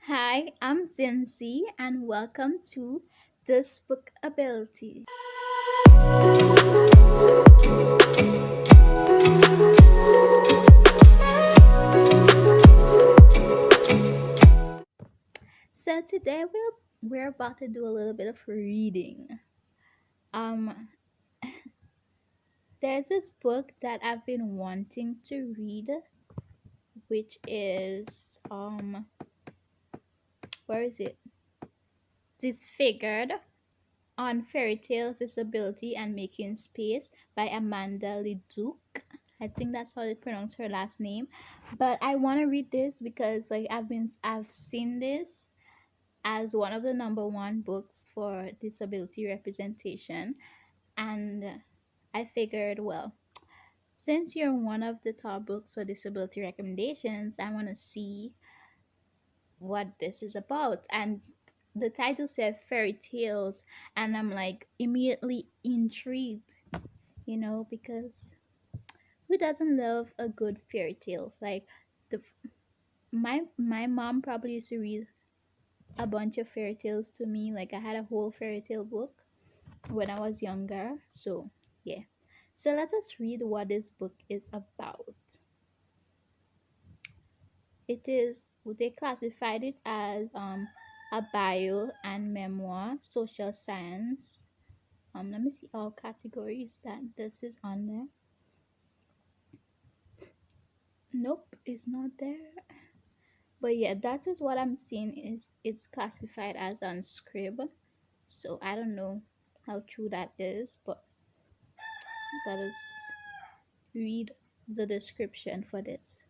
Hi, I'm Zinzi, and welcome to This Book Ability. So today we're about to do a little bit of reading. Um, there's this book that I've been wanting to read, which is where is it? Disfigured on Fairy Tales, Disability, and Making Space by Amanda Leduc. I think that's how they pronounce her last name. But I want to read this because I've seen this as one of the number one books for disability representation, and I figured, well, since you're one of the top books for disability recommendations, I want to see what this is about. And the title said fairy tales, and I'm like immediately intrigued, because who doesn't love a good fairy tale? Like the my mom probably used to read a bunch of fairy tales to me. Like I had a whole fairy tale book when I was younger. So yeah. So let us read what this book is about. They classified it as a bio and memoir, social science. Let me see all categories that this is on there. Nope, it's not there. But yeah, that is what I'm seeing is it's classified as on Scrib. So I don't know how true that is, but let us read the description for this.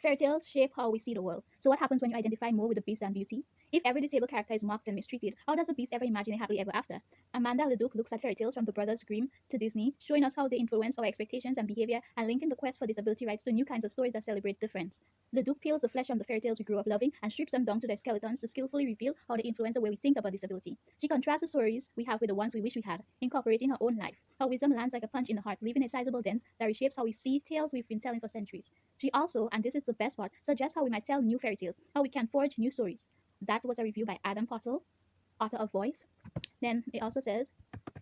Fairy tales shape how we see the world. So what happens when you identify more with the beast than beauty? If every disabled character is mocked and mistreated, how does the beast ever imagine a happily ever after? Amanda Leduc looks at fairy tales from the Brothers Grimm to Disney, showing us how they influence our expectations and behavior and linking the quest for disability rights to new kinds of stories that celebrate difference. Leduc peels the flesh from the fairy tales we grew up loving and strips them down to their skeletons to skillfully reveal how they influence the way we think about disability. She contrasts the stories we have with the ones we wish we had, incorporating her own life. Her wisdom lands like a punch in the heart, leaving a sizable dent that reshapes how we see tales we've been telling for centuries. She also, and this is the best part, suggests how we might tell new fairy tales, how we can forge new stories. That was a review by Adam Pottle, author of Voice. Then it also says,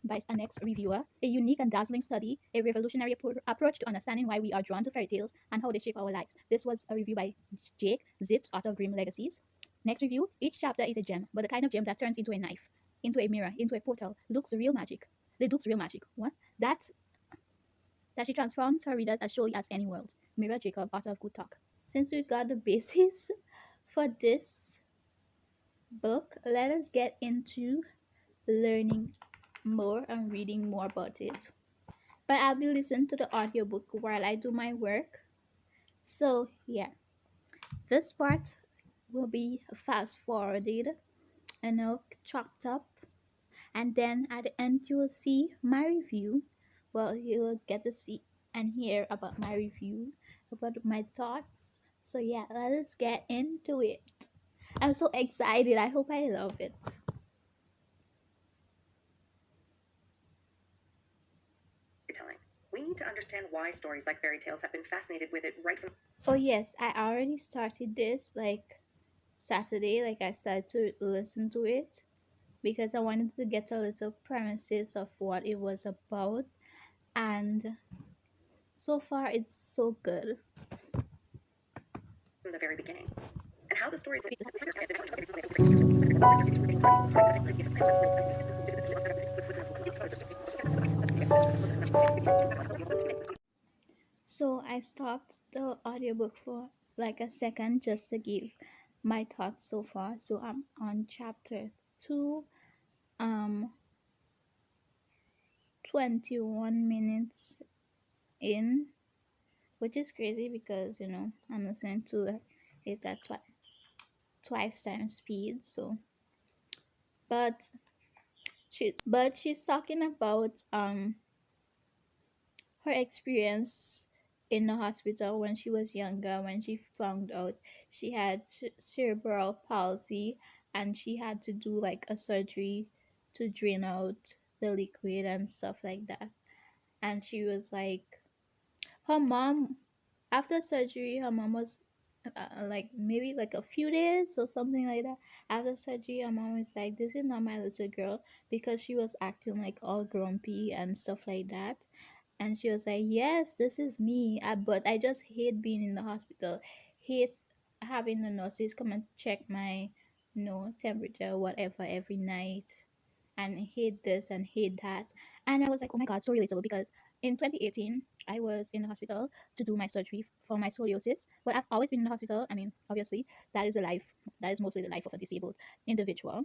by a next reviewer, a unique and dazzling study, a revolutionary approach to understanding why we are drawn to fairy tales and how they shape our lives. This was a review by Jake Zips, author of Grimm Legacies. Next review, each chapter is a gem, but the kind of gem that turns into a knife, into a mirror, into a portal. Looks real magic. Leduc's real magic. What? That she transforms her readers as surely as any world. Mira Jacob, author of Good Talk. Since we got the basis for this book, let us get into learning more and reading more about it. But I'll be listening to the audiobook while I do my work. So, yeah, this part will be fast forwarded and now chopped up. And then at the end, you will see my review. Well, you will get to see and hear about my review, about my thoughts. So, yeah, let us get into it. I'm so excited. I hope I love it. Telling. We need to understand why stories like fairy tales have been fascinated with it right from. Oh, yes, I already started this like Saturday. Like, I started to listen to it because I wanted to get a little premises of what it was about. And so far, it's so good. the very beginning, and how the stories. So I stopped the audiobook for like a second just to give my thoughts so far. So I'm on chapter 2, um 21 minutes in, which is crazy because I'm listening to it at twice time speed. So but she's talking about her experience in the hospital when she was younger, when she found out she had cerebral palsy, and she had to do like a surgery to drain out the liquid and stuff like that. And she was like, her mom, after surgery, her mom was like maybe like a few days or something like that after surgery. My mom was like, "This is not my little girl," because she was acting like all grumpy and stuff like that. And she was like, "Yes, this is me. But I just hate being in the hospital. Hate having the nurses come and check my, temperature, whatever, every night, and hate this and hate that." And I was like, "Oh my god, so relatable." Because in 2018, I was in the hospital to do my surgery for my scoliosis. But I've always been in the hospital. I mean, obviously, that is a life. That is mostly the life of a disabled individual.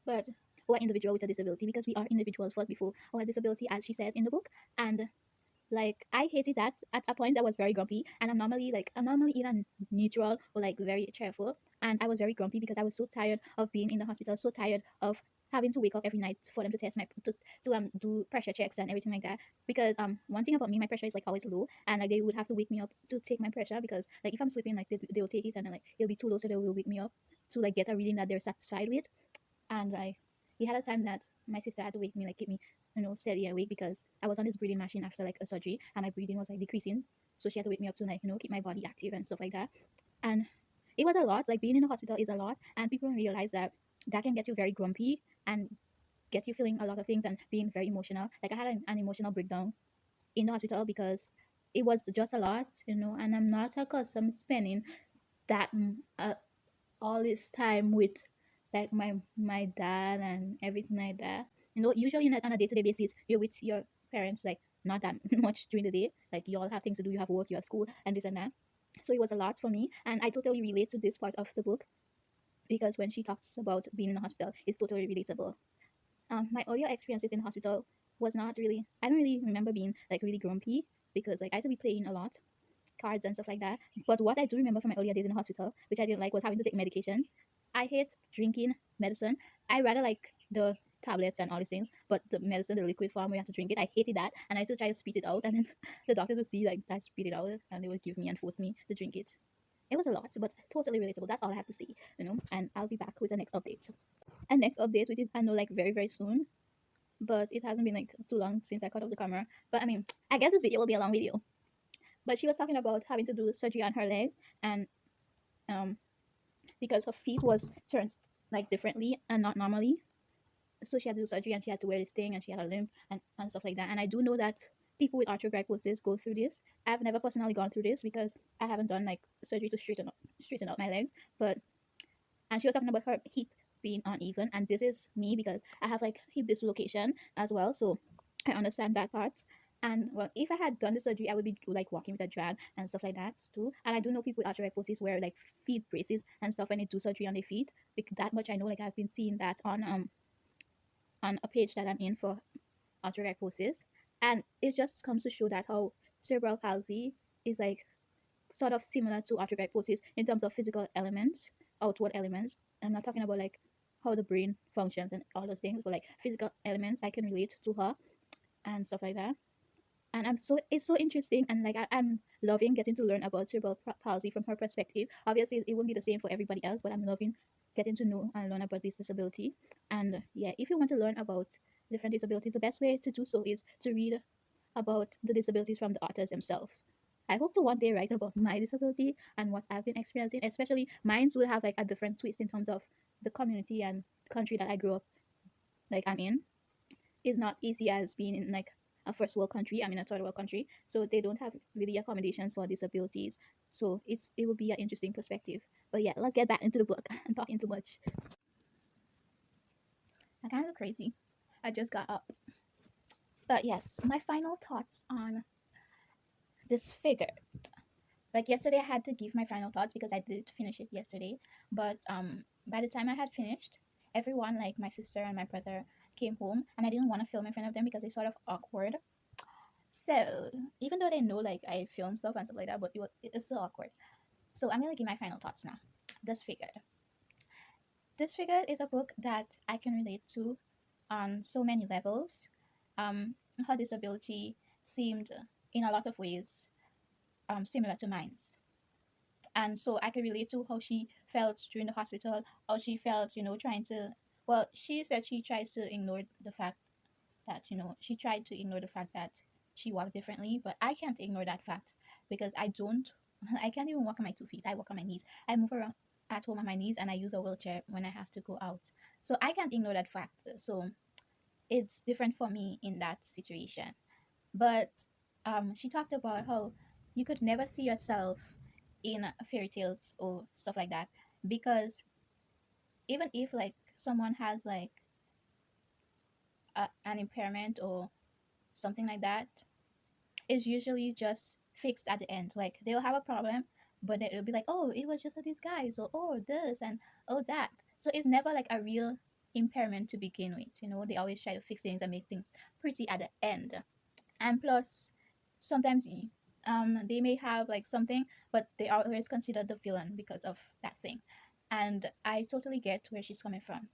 But or individual with a disability, because we are individuals first before our disability, as she said in the book. And like I hated that at a point. I was very grumpy, and I'm normally either neutral or like very cheerful. And I was very grumpy because I was so tired of being in the hospital, so tired of having to wake up every night for them to test my to do pressure checks and everything like that. Because one thing about me, my pressure is like always low, and like they would have to wake me up to take my pressure, because like if I'm sleeping, like they will take it, and then like it'll be too low, so they will wake me up to like get a reading that they're satisfied with. And like we had a time that my sister had to wake me, like keep me, steady awake, because I was on this breathing machine after like a surgery, and my breathing was like decreasing. So she had to wake me up to like, keep my body active and stuff like that. And it was a lot. Like being in the hospital is a lot, and people don't realize that that can get you very grumpy and get you feeling a lot of things and being very emotional. Like I had an emotional breakdown in the hospital because it was just a lot, and I'm not accustomed spending that all this time with like my dad and everything like that. Usually on a day-to-day basis, you're with your parents like not that much during the day. Like you all have things to do, you have work, you have school, and this and that. So it was a lot for me, and I totally relate to this part of the book, because when she talks about being in the hospital, it's totally relatable. My earlier experiences in the hospital was not really. I don't really remember being like really grumpy, because like I used to be playing a lot, cards and stuff like that. But what I do remember from my earlier days in the hospital, which I didn't like, was having to take medications. I hate drinking medicine. I rather like the tablets and all these things, but the medicine, the liquid form where you have to drink it, I hated that. And I used to try to spit it out, and then the doctors would see like I spit it out, and they would give me and force me to drink it. It was a lot, but totally relatable. That's all I have to say, And I'll be back with the next update. And next update, which is I know like very very soon, but it hasn't been like too long since I cut off the camera. But I mean, I guess this video will be a long video. But she was talking about having to do surgery on her legs, and um, because her feet was turned like differently and not normally, so she had to do surgery, and she had to wear this thing, and she had a limp and stuff like that. And I do know that people with arthrogryposis go through this. I've never personally gone through this because I haven't done like surgery to straighten out my legs. But and she was talking about her hip being uneven, and this is me because I have like hip dislocation as well, so I understand that part. And well, if I had done the surgery, I would be like walking with a drag and stuff like that too. And I do know people with arthritis wear like feet braces and stuff when they do surgery on their feet. Because that much I know. Like I've been seeing that on a page that I'm in for arthritis, and it just comes to show that how cerebral palsy is like sort of similar to arthritis in terms of physical elements, outward elements. I'm not talking about like how the brain functions and all those things, but like physical elements I can relate to her and stuff like that. And it's so interesting, and like I'm loving getting to learn about cerebral palsy from her perspective. Obviously, it won't be the same for everybody else, but I'm loving getting to know and learn about this disability. And yeah, if you want to learn about different disabilities, the best way to do so is to read about the disabilities from the authors themselves. I hope to one day write about my disability and what I've been experiencing, especially mine will have like a different twist in terms of the community and country that I grew up like I'm in. Is not easy as being in like a first world country. I'm in a third world country, so they don't have really accommodations for disabilities. So it will be an interesting perspective. But yeah, let's get back into the book. I'm talking too much. I kind of look crazy. I just got up. But yes, my final thoughts on this figure. Like yesterday, I had to give my final thoughts because I did finish it yesterday. But by the time I had finished, everyone, like my sister and my brother, came home, and I didn't want to film in front of them because they sort of awkward. So even though they know like I film stuff and stuff like that, but it's still awkward. So I'm gonna give my final thoughts now. Disfigured. Disfigured is a book that I can relate to on so many levels. Her disability seemed in a lot of ways similar to mine's. And so I could relate to how she felt during the hospital, how she felt, trying to. Well, she said she tries to ignore the fact that she tried to ignore the fact that she walked differently, but I can't ignore that fact because I don't. I can't even walk on my 2 feet. I walk on my knees. I move around at home on my knees, and I use a wheelchair when I have to go out. So I can't ignore that fact. So it's different for me in that situation. But she talked about how you could never see yourself in fairy tales or stuff like that, because even if like someone has like an impairment or something like that, it's usually just fixed at the end. Like they'll have a problem, but it'll be like, oh, it was just a disguise, or oh, this and oh, that. So it's never like a real impairment to begin with. They always try to fix things and make things pretty at the end. And plus, sometimes they may have like something, but they are always considered the villain because of that thing. And I totally get where she's coming from.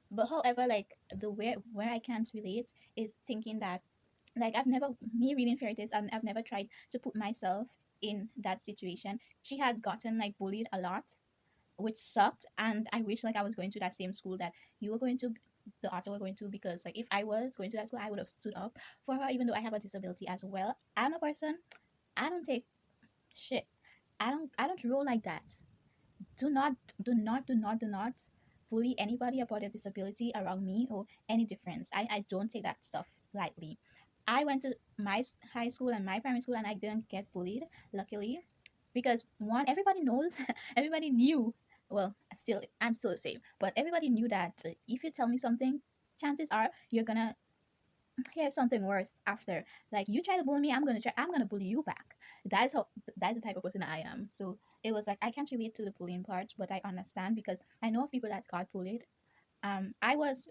But however, like the where I can't relate is thinking that, like, I've never, me reading fairy tales, and I've never tried to put myself in that situation. She had gotten like bullied a lot, which sucked, and I wish like I was going to that same school that you were going to, the author were going to, because like if I was going to that school, I would have stood up for her, even though I have a disability as well. I'm a person, I don't take shit. I don't roll like that. Do not bully anybody about their disability around me or any difference. I don't take that stuff lightly. I went to my high school and my primary school, and I didn't get bullied, luckily, because one, everybody knows, everybody knew. Well, I'm still the same, but everybody knew that if you tell me something, chances are you're gonna hear something worse after. Like you try to bully me, I'm gonna bully you back. That's how that's the type of person I am. So it was like I can't relate to the bullying part, but I understand because I know of people that got bullied. I was,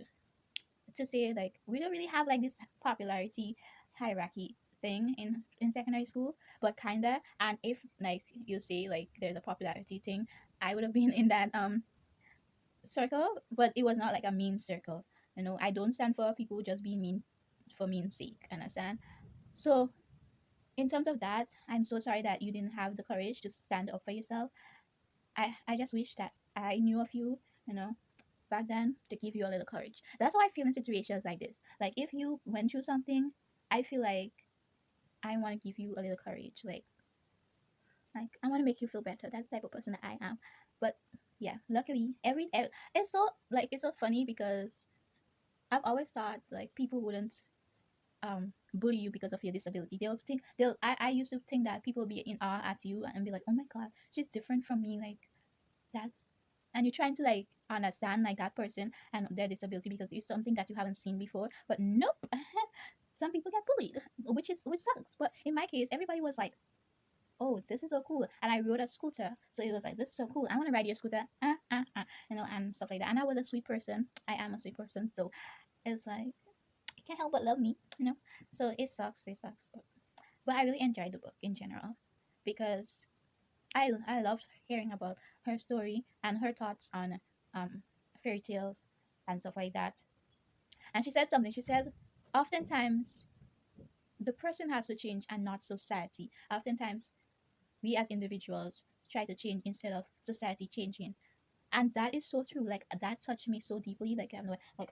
to say, like, we don't really have like this popularity hierarchy thing in secondary school, but kinda. And if like you say like there's a popularity thing, I would have been in that circle, but it was not like a mean circle. I don't stand for people who just being mean for mean sake. Understand? So in terms of that, I'm so sorry that you didn't have the courage to stand up for yourself. I just wish that I knew of you, you know, back then, to give you a little courage. That's how I feel in situations like this. Like if you went through something, I feel like I want to give you a little courage. Like I want to make you feel better. That's the type of person that I am. But yeah, luckily it's so, like, it's so funny because I've always thought like people wouldn't bully you because of your disability. I used to think that people would be in awe at you and be like, oh my god, she's different from me. Like that's, and you're trying to like understand like that person and their disability because it's something that you haven't seen before. But nope. Some people get bullied, which sucks. But in my case, everybody was like, oh, this is so cool. And I rode a scooter, so it was like, this is so cool, I want to ride your scooter, and stuff like that. And I was a sweet person, I am a sweet person, so it's like I can't help but love me. So it sucks, but I really enjoyed the book in general because I loved hearing about her story and her thoughts on um fairy tales and stuff like that. And she said something. She said, oftentimes the person has to change and not society. Oftentimes we as individuals try to change instead of society changing. And that is so true. Like that touched me so deeply. Like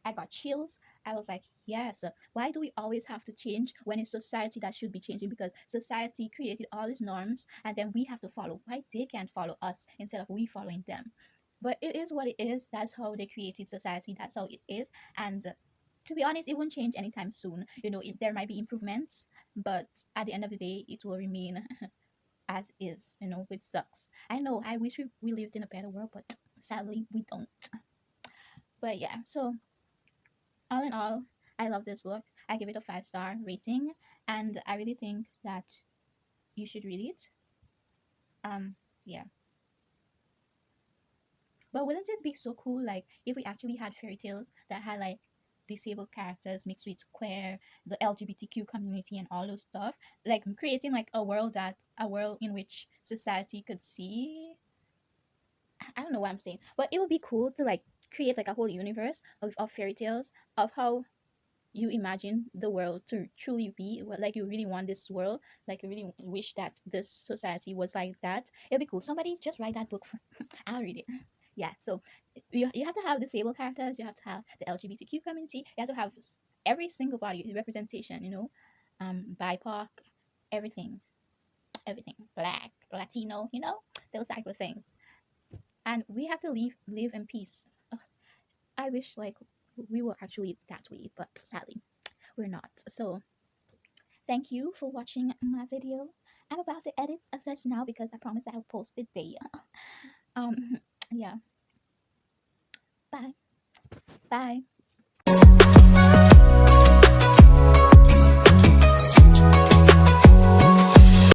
I got chills. I was like, yes. Why do we always have to change when it's society that should be changing? Because society created all these norms, and then we have to follow. Why they can't follow us instead of we following them? But it is what it is. That's how they created society. That's how it is. And to be honest, it won't change anytime soon. There might be improvements, but at the end of the day, it will remain as is, which sucks. I know, I wish we lived in a better world, but sadly we don't. But yeah, so all in all, I love this book. I give it a 5-star rating, and I really think that you should read it. Yeah. But wouldn't it be so cool, like, if we actually had fairy tales that had like disabled characters mixed with queer, the LGBTQ community, and all those stuff, like creating like a world in which society could see. I don't know what I'm saying, but it would be cool to like create like a whole universe of fairy tales of how you imagine the world to truly be. Like you really want this world, like you really wish that this society was like that. It'd be cool. Somebody just write that book for I'll read it. Yeah, so you have to have disabled characters, you have to have the LGBTQ community, you have to have every single body representation, BIPOC, everything. everything black, Latino, those type of things. And we have to live in peace. Ugh, I wish like we were actually that way, but sadly we're not. So thank you for watching my video. I'm about to edit this now because I promised I'll post it day. um yeah, bye. Bye.